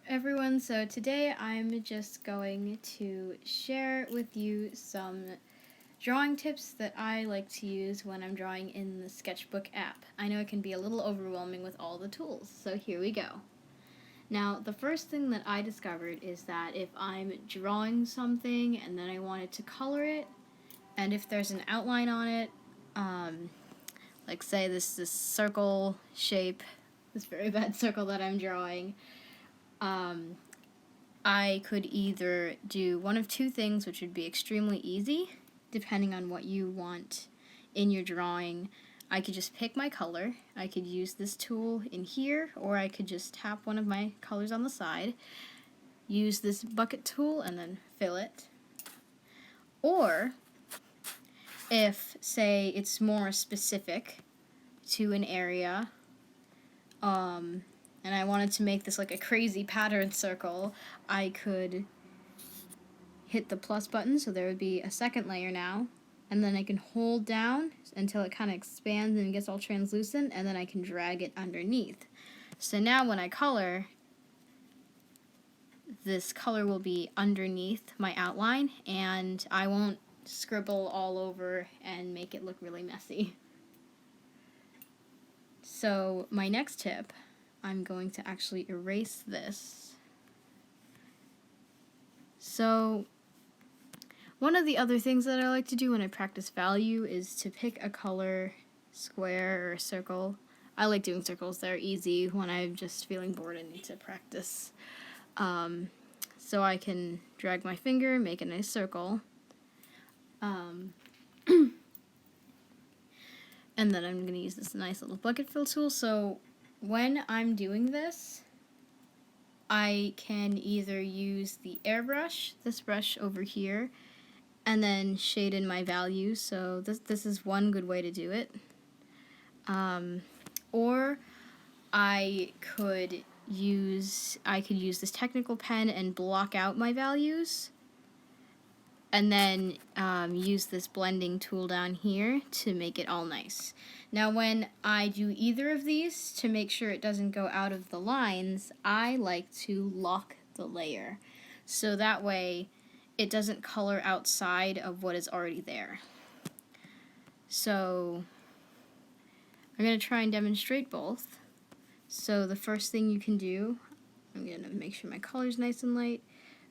everyone, so today I'm just going to share with you some drawing tips that I like to use when I'm drawing in the Sketchbook app. I know it can be a little overwhelming with all the tools, so here we go. Now, the first thing that I discovered is that if I'm drawing something and then I wanted to color it, and if there's an outline on it, like say this circle shape, this very bad circle that I'm drawing, I could either do one of two things, which would be extremely easy, depending on what you want in your drawing. I could just pick my color. I could use this tool in here, or I could just tap one of my colors on the side, use this bucket tool, and then fill it. Or, if, say, it's more specific to an area, and I wanted to make this like a crazy pattern circle, I could hit the plus button, so there would be a second layer now, and then I can hold down until it kind of expands and gets all translucent, and then I can drag it underneath. So now when I color, this color will be underneath my outline, and I won't scribble all over and make it look really messy. So my next tip, I'm going to actually erase this. So one of the other things that I like to do when I practice value is to pick a color, square or a circle. I like doing circles, they're easy when I'm just feeling bored and need to practice. So I can drag my finger, make a nice circle. And then I'm going to use this nice little bucket fill tool. So when I'm doing this, I can either use the Airbrush, this brush over here, and then shade in my values. So this is one good way to do it. Or I could use this technical pen and block out my values, and then use this blending tool down here to make it all nice. Now when I do either of these, to make sure it doesn't go out of the lines, I like to lock the layer. So that way it doesn't color outside of what is already there. So I'm going to try and demonstrate both. So the first thing you can do, I'm going to make sure my color's nice and light.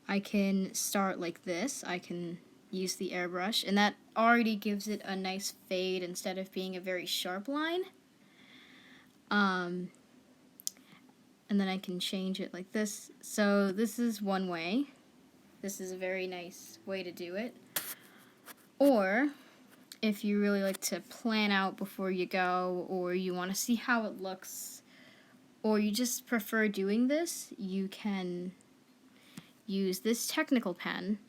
I can start like this. I can use the airbrush, and that already gives it a nice fade instead of being a very sharp line. And then I can change it like this. So this is one way. This is a very nice way to do it. Or if you really like to plan out before you go, or you want to see how it looks, or you just prefer doing this, you can use this technical pen,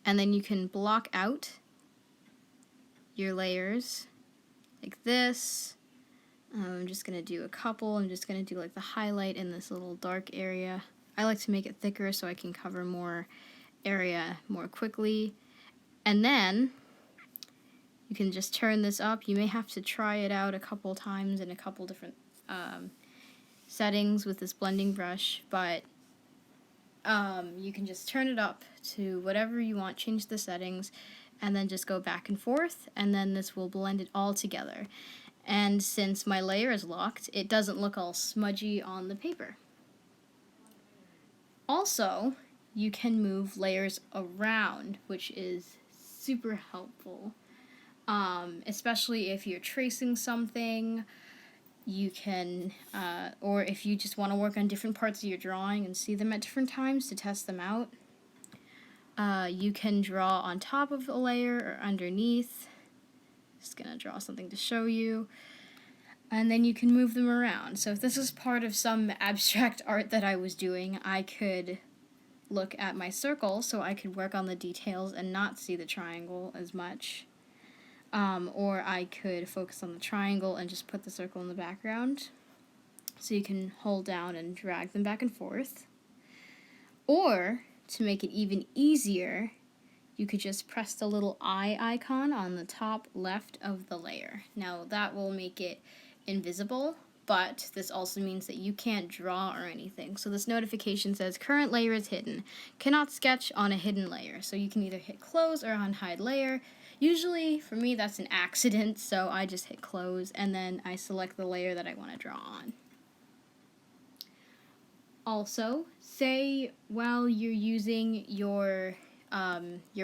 and then you can block out your layers like this. I'm just going to do a couple. I'm just going to do like the highlight in this little dark area. I like to make it thicker so I can cover more area more quickly. And then you can just turn this up. You may have to try it out a couple times in a couple different settings with this blending brush, but you can just turn it up to whatever you want, change the settings, and then just go back and forth, and then this will blend it all together. And since my layer is locked, it doesn't look all smudgy on the paper. Also, you can move layers around, which is super helpful, especially if you're tracing something. You can, or if you just want to work on different parts of your drawing and see them at different times to test them out. You can draw on top of a layer or underneath. Just gonna draw something to show you. And then you can move them around. So if this is part of some abstract art that I was doing, I could look at my circle so I could work on the details and not see the triangle as much. Or I could focus on the triangle and just put the circle in the background. So you can hold down and drag them back and forth. Or, to make it even easier, you could just press the little eye icon on the top left of the layer. Now that will make it invisible, but this also means that you can't draw or anything. So this notification says current layer is hidden. Cannot sketch on a hidden layer. So you can either hit close or unhide layer. Usually for me that's an accident, so I just hit close and then I select the layer that I want to draw on. Also, say while you're using your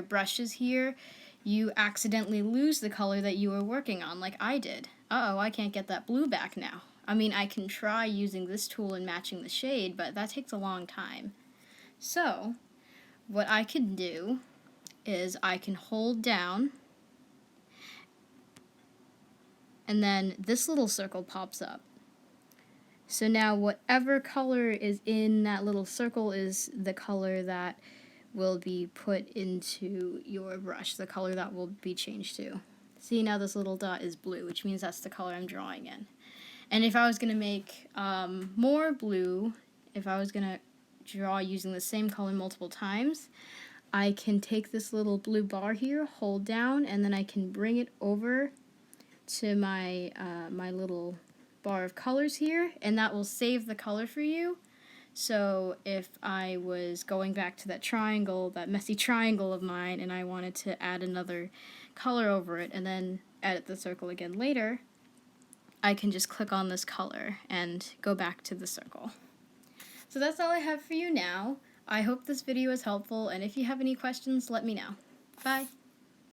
brushes here, you accidentally lose the color that you were working on, like I did. Uh-oh, I can't get that blue back now. I mean, I can try using this tool and matching the shade, but that takes a long time. So, what I can do is I can hold down, and then this little circle pops up. So now whatever color is in that little circle is the color that will be put into your brush, the color that will be changed to. See, now this little dot is blue, which means that's the color I'm drawing in. And if I was going to make more blue, if I was going to draw using the same color multiple times, I can take this little blue bar here, hold down, and then I can bring it over to my my little bar of colors here, and that will save the color for you. So if I was going back to that triangle, that messy triangle of mine, and I wanted to add another color over it and then edit the circle again later, I can just click on this color and go back to the circle. So that's all I have for you now. I hope this video was helpful, and if you have any questions, let me know. Bye!